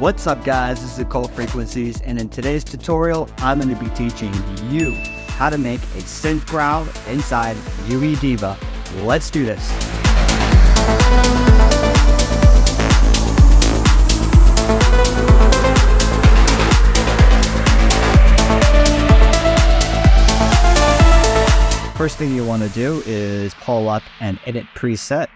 What's up guys, this is Occult Frequencies, and in today's tutorial, I'm going to be teaching you how to make a synth growl inside UE Diva. Let's do this. First thing you want to do is pull up and edit preset.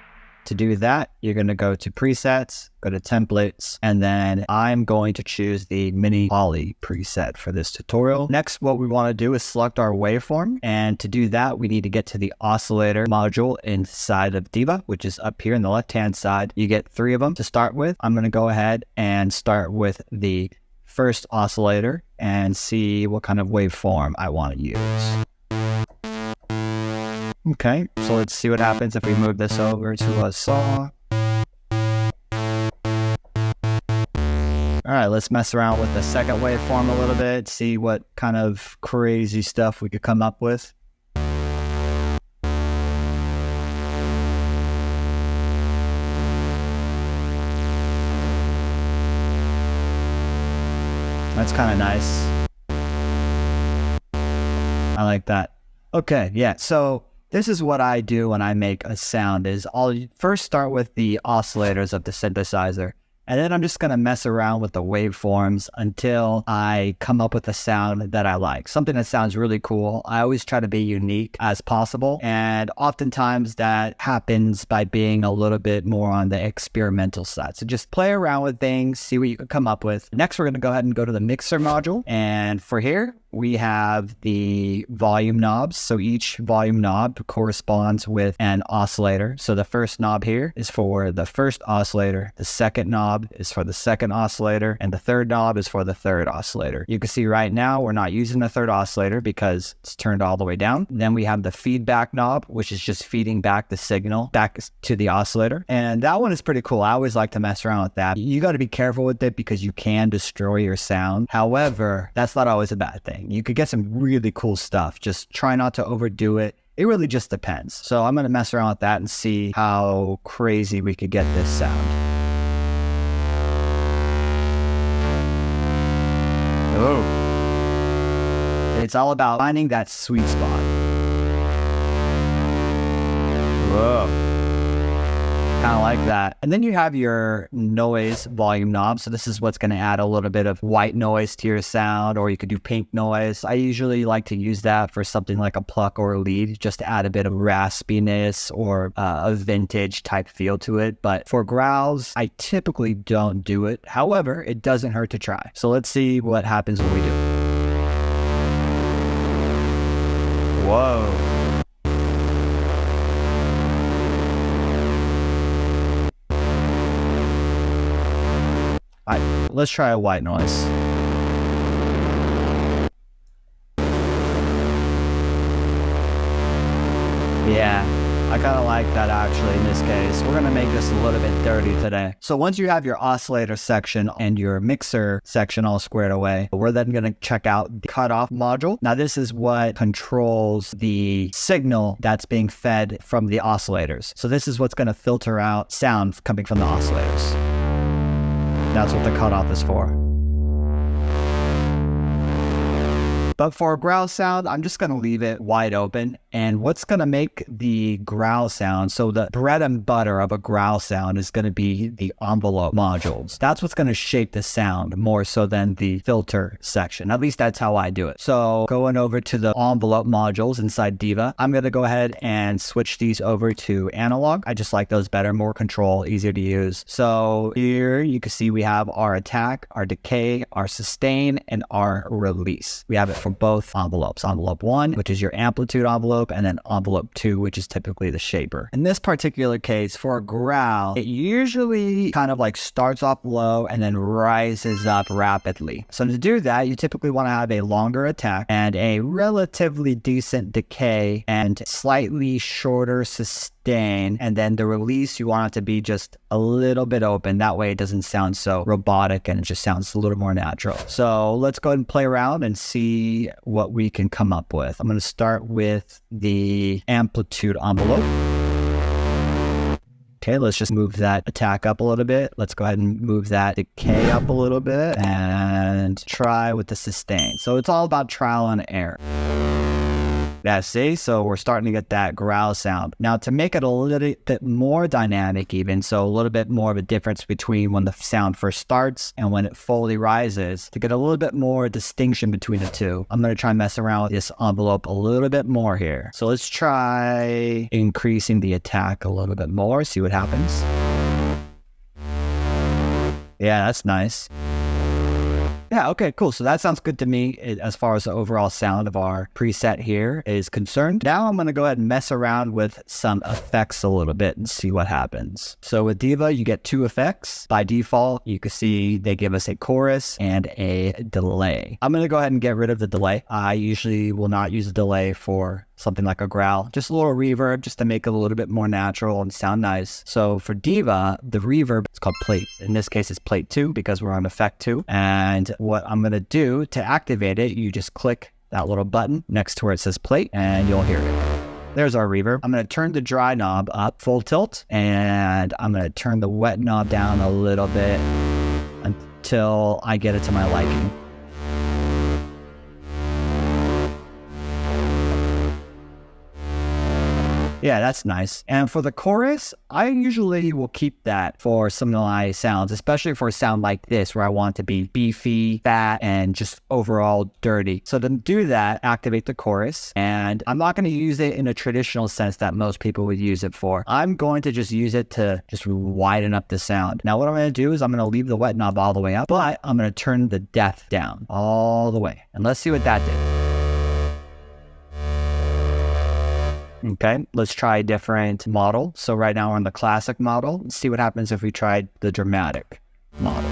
To do that, you're going to go to presets, go to templates, and then I'm going to choose the mini poly preset for this tutorial. Next, what we want to do is select our waveform. And to do that, we need to get to the oscillator module inside of Diva, which is up here on the left-hand side. You get 3 of them to start with. I'm going to go ahead and start with the first oscillator and see what kind of waveform I want to use. Okay, so let's see what happens if we move this over to a saw. Alright, let's mess around with the second waveform a little bit, see what kind of crazy stuff we could come up with. That's kind of nice. I like that. Okay, yeah, so this is what I do when I make a sound is I'll first start with the oscillators of the synthesizer, and then I'm just going to mess around with the waveforms until I come up with a sound that I like. Something that sounds really cool. I always try to be unique as possible, and oftentimes that happens by being a little bit more on the experimental side. So just play around with things, see what you can come up with. Next, we're going to go ahead and go to the mixer module, and for here, we have the volume knobs. So each volume knob corresponds with an oscillator. So the first knob here is for the first oscillator. The second knob is for the second oscillator. And the third knob is for the third oscillator. You can see right now we're not using the third oscillator because it's turned all the way down. Then we have the feedback knob, which is just feeding back the signal back to the oscillator. And that one is pretty cool. I always like to mess around with that. You got to be careful with it because you can destroy your sound. However, that's not always a bad thing. You could get some really cool stuff. Just try not to overdo it. It really just depends. So I'm going to mess around with that and see how crazy we could get this sound. Oh. It's all about finding that sweet spot. Whoa. Kind of like that. And then you have your noise volume knob. So this is what's going to add a little bit of white noise to your sound, or you could do pink noise. I usually like to use that for something like a pluck or a lead, just to add a bit of raspiness or a vintage type feel to it. But for growls, I typically don't do it. However, it doesn't hurt to try. So let's see what happens when we do. Whoa. All right, let's try a white noise. Yeah, I kind of like that actually in this case. We're going to make this a little bit dirty today. So once you have your oscillator section and your mixer section all squared away, we're then going to check out the cutoff module. Now this is what controls the signal that's being fed from the oscillators. So this is what's going to filter out sound coming from the oscillators. That's what the cutoff is for. But for a growl sound, I'm just going to leave it wide open. And what's going to make the growl sound, so the bread and butter of a growl sound is going to be the envelope modules. That's what's going to shape the sound more so than the filter section. At least that's how I do it. So going over to the envelope modules inside Diva, I'm going to go ahead and switch these over to analog. I just like those better, more control, easier to use. So here you can see we have our attack, our decay, our sustain, and our release. We have it for both envelopes. Envelope 1, which is your amplitude envelope, and then envelope 2, which is typically the shaper. In this particular case, for a growl, it usually kind of like starts off low and then rises up rapidly. So to do that, you typically want to have a longer attack and a relatively decent decay and slightly shorter sustain. And then the release, you want it to be just a little bit open. That way it doesn't sound so robotic and it just sounds a little more natural. So let's go ahead and play around and see what we can come up with. I'm going to start with the amplitude envelope. Okay, let's just move that attack up a little bit. Let's go ahead and move that decay up a little bit and try with the sustain. So it's all about trial and error. Yeah, see? So we're starting to get that growl sound. Now to make it a little bit more dynamic even, so a little bit more of a difference between when the sound first starts and when it fully rises, to get a little bit more distinction between the two, I'm going to try and mess around with this envelope a little bit more here. So let's try increasing the attack a little bit more, see what happens. Yeah, that's nice. Yeah, okay, cool. So that sounds good to me as far as the overall sound of our preset here is concerned. Now I'm going to go ahead and mess around with some effects a little bit and see what happens. So with Diva, you get 2 effects. By default, you can see they give us a chorus and a delay. I'm going to go ahead and get rid of the delay. I usually will not use a delay for something like a growl, just a little reverb just to make it a little bit more natural and sound nice. So for Diva, the reverb is called plate. In this case, it's plate 2 because we're on effect 2. And what I'm going to do to activate it, you just click that little button next to where it says plate and you'll hear it. There's our reverb. I'm going to turn the dry knob up full tilt and I'm going to turn the wet knob down a little bit until I get it to my liking. Yeah, that's nice. And for the chorus, I usually will keep that for some of my sounds, especially for a sound like this where I want it to be beefy, fat, and just overall dirty. So to do that, activate the chorus. And I'm not going to use it in a traditional sense that most people would use it for. I'm going to just use it to just widen up the sound. Now what I'm going to do is I'm going to leave the wet knob all the way up, but I'm going to turn the depth down all the way. And let's see what that did. Okay, let's try a different model. So right now we're on the classic model. Let's see what happens if we tried the dramatic model.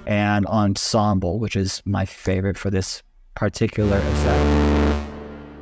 And ensemble, which is my favorite for this particular effect.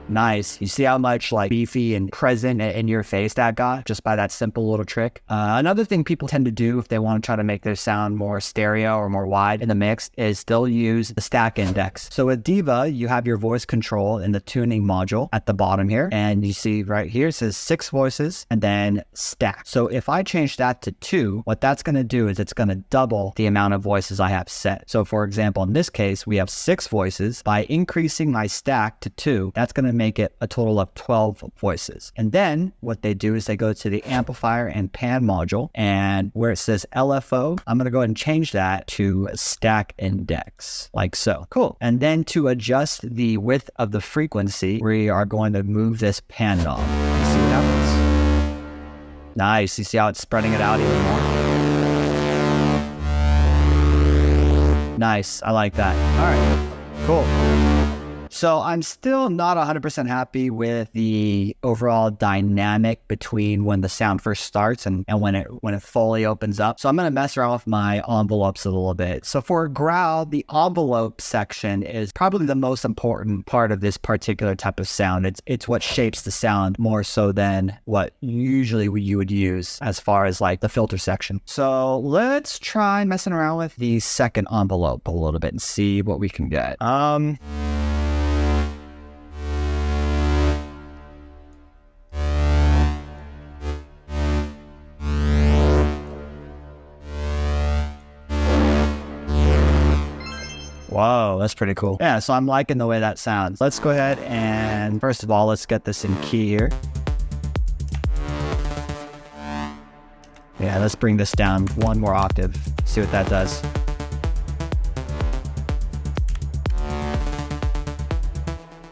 Nice. You see how much like beefy and present in your face that got just by that simple little trick. Another thing people tend to do if they want to try to make their sound more stereo or more wide in the mix is they'll use the stack index. So with Diva, you have your voice control in the tuning module at the bottom here. And you see right here, it says 6 voices and then stack. So if I change that to 2, what that's going to do is it's going to double the amount of voices I have set. So for example, in this case, we have 6 voices. By increasing my stack to 2, that's going to make it a total of 12 voices. And then what they do is they go to the amplifier and pan module, and where it says LFO, I'm going to go ahead and change that to stack index, like so. Cool. And then to adjust the width of the frequency, we are going to move this pan knob. See what happens? Nice. You see how it's spreading it out even more? Nice. I like that. All right. Cool. So I'm still not 100% happy with the overall dynamic between when the sound first starts and when it fully opens up. So I'm going to mess around with my envelopes a little bit. So for a growl, the envelope section is probably the most important part of this particular type of sound. It's what shapes the sound more so than what usually you would use as far as like the filter section. So let's try messing around with the second envelope a little bit and see what we can get. Whoa, that's pretty cool. Yeah, so I'm liking the way that sounds. Let's go ahead and first of all, let's get this in key here. Yeah, let's bring this down 1 more octave. See what that does.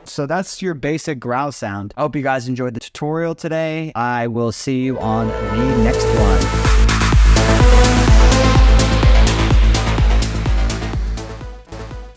So that's your basic growl sound. I hope you guys enjoyed the tutorial today. I will see you on the next one.